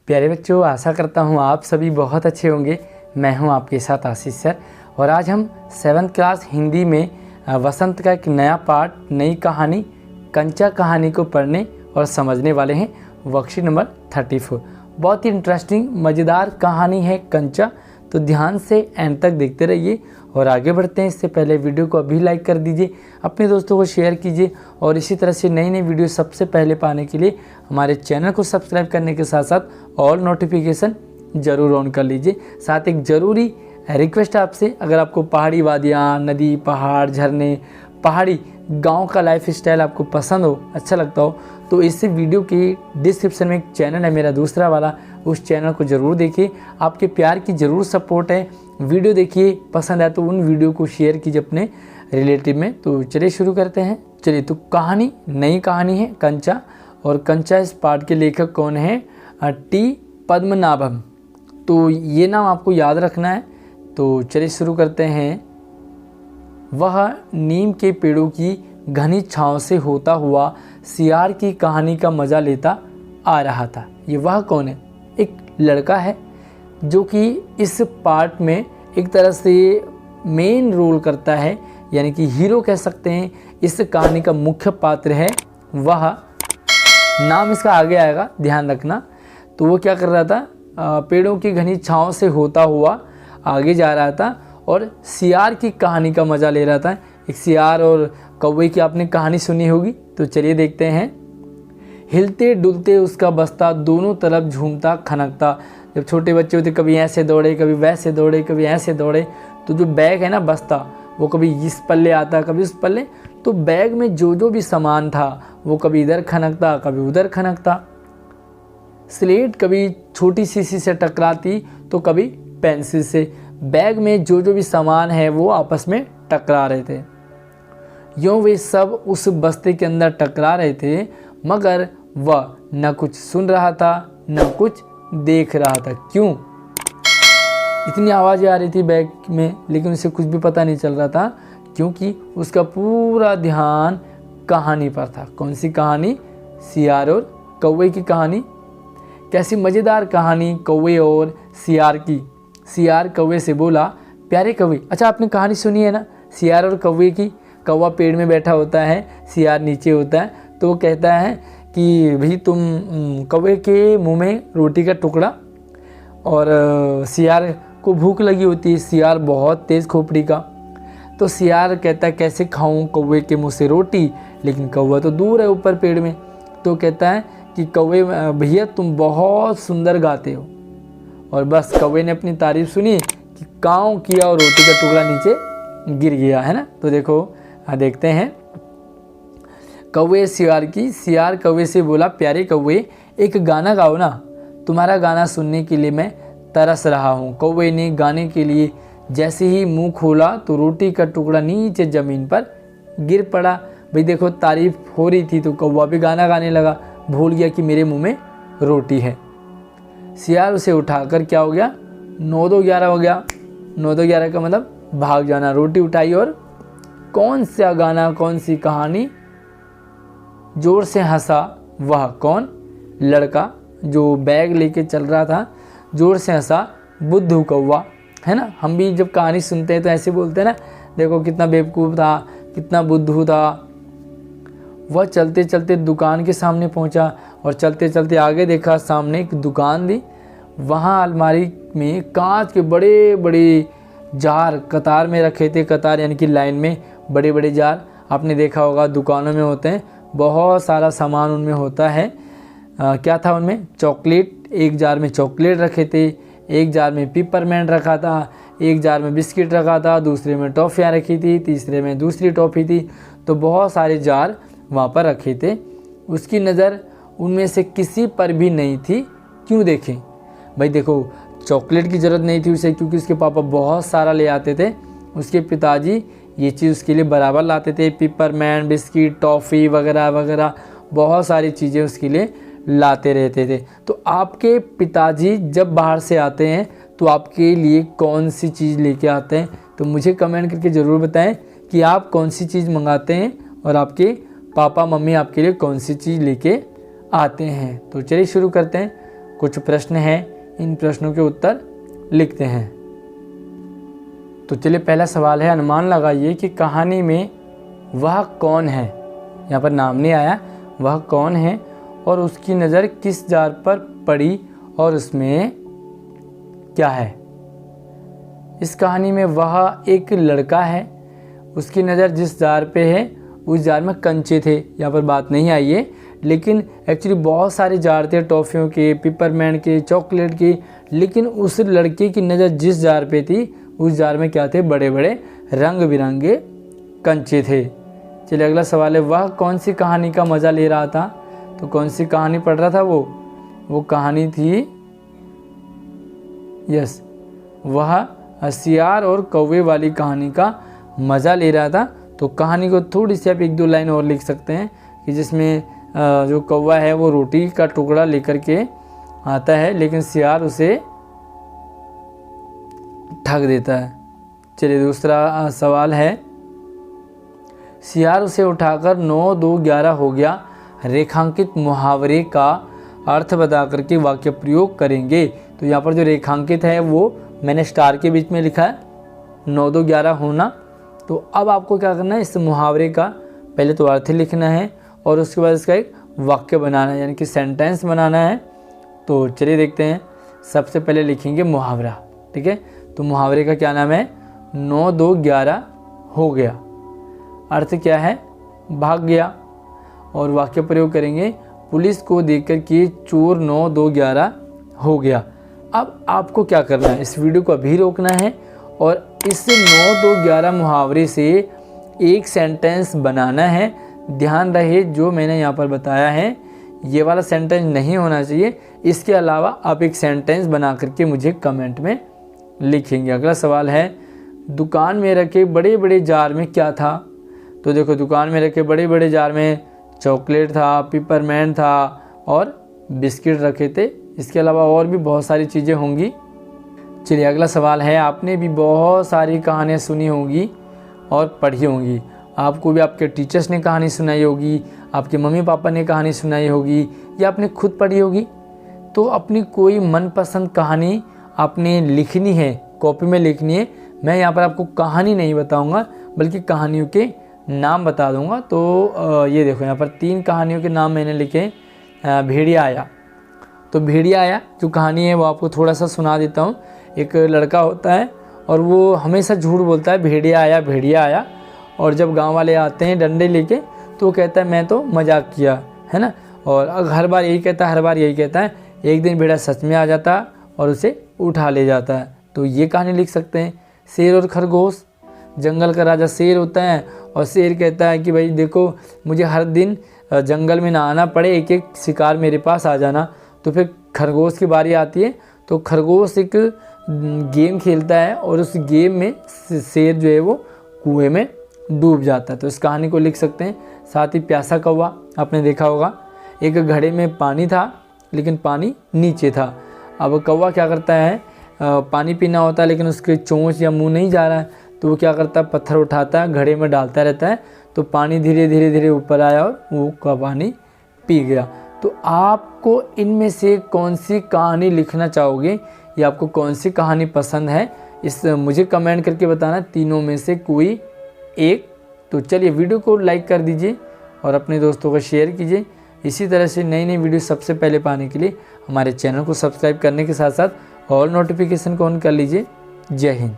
प्यारे बच्चों, आशा करता हूँ आप सभी बहुत अच्छे होंगे। मैं हूँ आपके साथ आशीष सर और आज हम 7th क्लास हिंदी में वसंत का एक नया पार्ट, नई कहानी कंचा कहानी को पढ़ने और समझने वाले हैं। वर्कशीट नंबर 34 बहुत ही इंटरेस्टिंग मज़ेदार कहानी है कंचा, तो ध्यान से एंड तक देखते रहिए और आगे बढ़ते हैं। इससे पहले वीडियो को अभी लाइक कर दीजिए, अपने दोस्तों को शेयर कीजिए और इसी तरह से नई नई वीडियो सबसे पहले पाने के लिए हमारे चैनल को सब्सक्राइब करने के साथ साथ ऑल नोटिफिकेशन ज़रूर ऑन कर लीजिए। साथ एक ज़रूरी रिक्वेस्ट है आपसे, अगर आपको पहाड़ी वादियाँ, नदी, पहाड़, झरने, पहाड़ी गांव का लाइफ स्टाइल आपको पसंद हो, अच्छा लगता हो, तो इस वीडियो की डिस्क्रिप्शन में एक चैनल है मेरा दूसरा वाला, उस चैनल को ज़रूर देखिए। आपके प्यार की ज़रूर सपोर्ट है। वीडियो देखिए, पसंद आए तो उन वीडियो को शेयर कीजिए अपने रिलेटिव में। तो चलिए शुरू करते हैं। चलिए, तो कहानी नई कहानी है कंचा, और कंचा इस पाठ के लेखक कौन है? टी पद्मनाभम। तो ये नाम आपको याद रखना है। तो चलिए शुरू करते हैं। वह नीम के पेड़ों की घनी छांव से होता हुआ सियार की कहानी का मज़ा लेता आ रहा था। ये वह कौन है? एक लड़का है जो कि इस पार्ट में एक तरह से मेन रोल करता है, यानी कि हीरो कह सकते हैं। इस कहानी का मुख्य पात्र है वह, नाम इसका आगे आएगा, ध्यान रखना। तो वो क्या कर रहा था? पेड़ों की घनी छांव से होता हुआ आगे जा रहा था और सियार की कहानी का मज़ा ले रहा था। एक सियार और कौवे की आपने कहानी सुनी होगी, तो चलिए देखते हैं। हिलते डुलते उसका बस्ता दोनों तरफ झूमता खनकता। जब छोटे बच्चे होते, कभी ऐसे दौड़े, कभी वैसे दौड़े, कभी ऐसे दौड़े, तो जो बैग है ना बस्ता, वो कभी इस पल्ले आता, कभी उस पल्ले, तो बैग में जो जो भी सामान था वो कभी इधर खनकता, कभी उधर खनकता। स्लेट कभी छोटी शीशी से टकराती तो कभी पेंसिल से। बैग में जो जो भी सामान है वो आपस में टकरा रहे थे। यूँ वे सब उस बस्ते के अंदर टकरा रहे थे, मगर वह न कुछ सुन रहा था न कुछ देख रहा था। क्यों? इतनी आवाज़ें आ रही थी बैग में, लेकिन उसे कुछ भी पता नहीं चल रहा था, क्योंकि उसका पूरा ध्यान कहानी पर था। कौन सी कहानी? सियार और कौवे की कहानी। कैसी मज़ेदार कहानी कौवे और सियार की। सियार कौवे से बोला, प्यारे कौवे। अच्छा, आपने कहानी सुनी है ना सियार और कौवे की? कौवा पेड़ में बैठा होता है, सियार नीचे होता है, तो वो कहता है कि भाई तुम कौवे के मुंह में रोटी का टुकड़ा, और सियार को भूख लगी होती है। सियार बहुत तेज़ खोपड़ी का, तो सियार कहता है कैसे खाऊं कौवे के मुंह से रोटी, लेकिन कौवा तो दूर है ऊपर पेड़ में। तो कहता है कि कौवे भैया तुम बहुत सुंदर गाते हो, और बस कौवे ने अपनी तारीफ सुनी कि काँव किया और रोटी का टुकड़ा नीचे गिर गया, है ना। तो देखो देखते हैं। कौवे सियार की। सियार कौवे से बोला, प्यारे कौवे एक गाना गाओ ना, तुम्हारा गाना सुनने के लिए मैं तरस रहा हूँ। कौवे ने गाने के लिए जैसे ही मुंह खोला तो रोटी का टुकड़ा नीचे ज़मीन पर गिर पड़ा। भाई देखो, तारीफ हो रही थी तो कौवा भी गाना गाने लगा, भूल गया कि मेरे मुंह में रोटी है। सियार उसे उठाकर क्या हो गया? 9-2-11 हो गया। 9-2-11 का मतलब भाग जाना। रोटी उठाई और कौन सा गाना, कौन सी कहानी? जोर से हंसा वह कौन? लड़का जो बैग लेके चल रहा था, जोर से हंसा बुद्धू कौवा, है ना। हम भी जब कहानी सुनते हैं तो ऐसे बोलते हैं ना, देखो कितना बेवकूफ़ था, कितना बुद्धू था। वह चलते चलते दुकान के सामने पहुंचा और चलते चलते आगे देखा, सामने एक दुकान थी। वहाँ अलमारी में कांच के बड़े बड़े जार कतार में रखे थे। कतार यानी कि लाइन में बड़े बड़े जार, आपने देखा होगा दुकानों में होते हैं, बहुत सारा सामान उनमें होता है। क्या था उनमें? चॉकलेट। एक जार में चॉकलेट रखे थे, एक जार में पिपरमेंट रखा था, एक जार में बिस्किट रखा था, दूसरे में टॉफ़ियाँ रखी थी, तीसरे में दूसरी टॉफ़ी थी। तो बहुत सारे जार वहाँ पर रखे थे। उसकी नज़र उनमें से किसी पर भी नहीं थी। क्यों देखें? भाई देखो, चॉकलेट की ज़रूरत नहीं थी उसे, क्योंकि उसके पापा बहुत सारा ले आते थे। उसके पिताजी ये चीज़ उसके लिए बराबर लाते थे, पिपरमैन, बिस्किट, टॉफ़ी वगैरह वगैरह, बहुत सारी चीज़ें उसके लिए लाते रहते थे। तो आपके पिताजी जब बाहर से आते हैं तो आपके लिए कौन सी चीज़ लेके आते हैं? तो मुझे कमेंट करके ज़रूर बताएं कि आप कौन सी चीज़ मंगाते हैं और आपके पापा मम्मी आपके लिए कौन सी चीज़ लेके आते हैं। तो चलिए शुरू करते हैं। कुछ प्रश्न हैं, इन प्रश्नों के उत्तर लिखते हैं। तो चलिए पहला सवाल है, अनुमान लगाइए कि कहानी में वह कौन है। यहाँ पर नाम नहीं आया, वह कौन है और उसकी नज़र किस जार पर पड़ी और उसमें क्या है। इस कहानी में वह एक लड़का है, उसकी नज़र जिस जार पे है उस जार में कंचे थे। यहाँ पर बात नहीं आई है, लेकिन एक्चुअली बहुत सारे जार थे, टॉफ़ियों के, पिपरमैंट के, चॉकलेट के, लेकिन उस लड़के की नज़र जिस जार पे थी उस जार में क्या थे, बड़े बड़े रंग बिरंगे कंचे थे। चलिए अगला सवाल है, वह कौन सी कहानी का मज़ा ले रहा था। तो कौन सी कहानी पढ़ रहा था वो कहानी थी, यस, वह सियार और कौवे वाली कहानी का मज़ा ले रहा था। तो कहानी को थोड़ी सी आप 1-2 लाइन और लिख सकते हैं कि जिसमें जो कौवा है वो रोटी का टुकड़ा लेकर के आता है, लेकिन सियार उसे ठग देता है। चलिए दूसरा सवाल है, सियार उसे उठाकर 9, 2, 11 हो गया, रेखांकित मुहावरे का अर्थ बता करके वाक्य प्रयोग करेंगे। तो यहाँ पर जो रेखांकित है वो मैंने स्टार के बीच में लिखा है, 9, 2, 11 होना। तो अब आपको क्या करना है, इस मुहावरे का पहले तो अर्थ लिखना है और उसके बाद इसका एक वाक्य बनाना है, यानी कि सेंटेंस बनाना है। तो चलिए देखते हैं, सबसे पहले लिखेंगे मुहावरा, ठीक है। तो मुहावरे का क्या नाम है, 9, 2, 11 हो गया। अर्थ क्या है, भाग गया। और वाक्य प्रयोग करेंगे, पुलिस को देखकर कि चोर 9, 2, 11 हो गया। अब आपको क्या करना है, इस वीडियो को अभी रोकना है और इस 9, 2, 11 मुहावरे से एक सेंटेंस बनाना है। ध्यान रहे जो मैंने यहाँ पर बताया है ये वाला सेंटेंस नहीं होना चाहिए, इसके अलावा आप एक सेंटेंस बना करके मुझे कमेंट में लिखेंगे। अगला सवाल है, दुकान में रखे बड़े बड़े जार में क्या था। तो देखो, दुकान में रखे बड़े बड़े जार में चॉकलेट था, पिपरमैंट था और बिस्किट रखे थे। इसके अलावा और भी बहुत सारी चीज़ें होंगी। चलिए अगला सवाल है, आपने भी बहुत सारी कहानियाँ सुनी होंगी और पढ़ी होंगी। आपको भी आपके टीचर्स ने कहानी सुनाई होगी, आपके मम्मी पापा ने कहानी सुनाई होगी या आपने खुद पढ़ी होगी। तो अपनी कोई मनपसंद कहानी आपने लिखनी है, कॉपी में लिखनी है। मैं यहाँ पर आपको कहानी नहीं बताऊँगा बल्कि कहानियों के नाम बता दूँगा। तो ये देखो, यहाँ पर 3 कहानियों के नाम मैंने लिखे। भेड़िया आया, तो भेड़िया आया जो कहानी है वो आपको थोड़ा सा सुना देता हूँ। एक लड़का होता है और वो हमेशा झूठ बोलता है, भेड़िया आया भेड़िया आया। और जब गांव वाले आते हैं डंडे लेके तो वो कहता है मैं तो मजाक किया, है ना। और हर बार यही कहता है। एक दिन भेड़िया सच में आ जाता है और उसे उठा ले जाता है। तो ये कहानी लिख सकते हैं। शेर और खरगोश, जंगल का राजा शेर होता है और शेर कहता है कि भाई देखो, मुझे हर दिन जंगल में ना आना पड़े, एक एक शिकार मेरे पास आ जाना। तो फिर खरगोश की बारी आती है, तो खरगोश एक गेम खेलता है और उस गेम में शेर जो है वो कुएं में डूब जाता है। तो इस कहानी को लिख सकते हैं। साथ ही प्यासा कौवा, आपने देखा होगा, एक घड़े में पानी था लेकिन पानी नीचे था। अब कौवा क्या करता है, पानी पीना होता है लेकिन उसके चोंच या मुंह नहीं जा रहा है, तो वो क्या करता है, पत्थर उठाता है, घड़े में डालता रहता है, तो पानी धीरे धीरे ऊपर आया और वो का पानी पी गया। तो आपको इनमें से कौन सी कहानी लिखना चाहोगे या आपको कौन सी कहानी पसंद है, इस मुझे कमेंट करके बताना, तीनों में से कोई एक। तो चलिए वीडियो को लाइक कर दीजिए और अपने दोस्तों को शेयर कीजिए। इसी तरह से नई नई वीडियो सबसे पहले पाने के लिए हमारे चैनल को सब्सक्राइब करने के साथ साथ ऑल नोटिफिकेशन को ऑन कर लीजिए। जय हिंद।